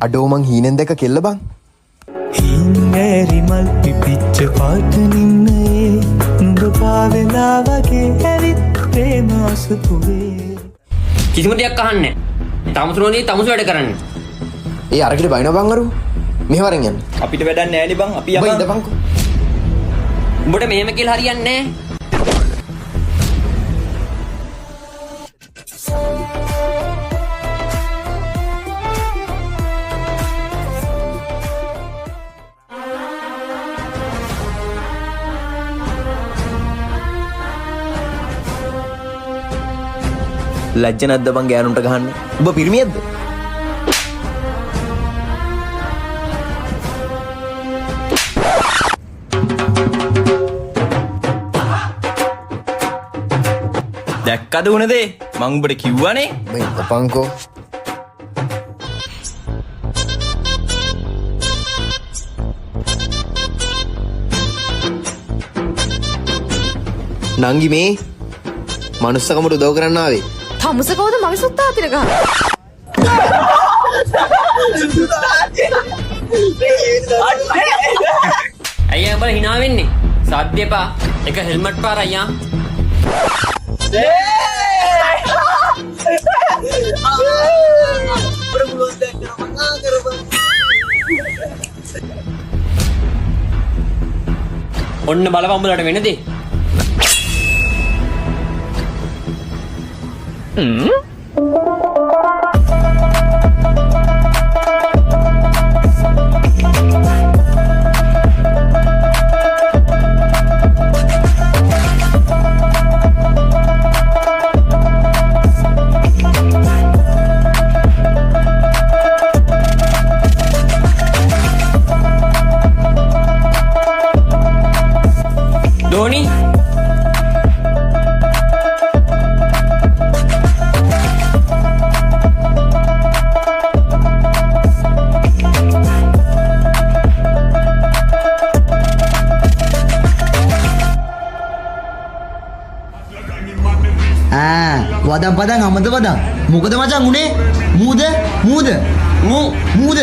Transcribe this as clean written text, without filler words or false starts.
අඩෝ මං හීනෙන් දැක කෙල්ල බං. හින්නේරි මල් පිපිච්ච පාට නින්නේ නුඹ පාවෙලා වගේ ඇවිත් ප්‍රේම අසපුවේ. කිසිම දෙයක් අහන්නේ නැහැ. තමුසුරෝනේ තමුසු වැඩ කරන්නේ. ඒ අරකට බයිනවා බං අරු. මෙහෙවරෙන් යන්න. අපිට වැඩක් නැහැ නේ බං. අපි යමු. බයි ඉඳපන්කෝ. උඹට මෙහෙම කියලා හරියන්නේ නැහැ. ලැජ්ජ නැද්ද බං ගෑනුන්ට ගහන්න? ඔබ පිරිමියෙක්ද? දැක්කද උනදේ? මං උඹට කිව්වනේ. බයි ඉඳපන්කෝ. නංගි මේ මනුස්සකමට උදව් කරන්න ආවේ. තමුස කවුද මගේ සුත්තා අතිර ගහන? අයියා උඹලා hina වෙන්නේ. සද්ද එපා. එක හෙල්මට් පාර අයියා. ඔන්න බලපන් උඹලට වෙන දේ. ධෝනි වදම් පදන් අමද වදම් මොකද මචං උනේ මූද මූ මූද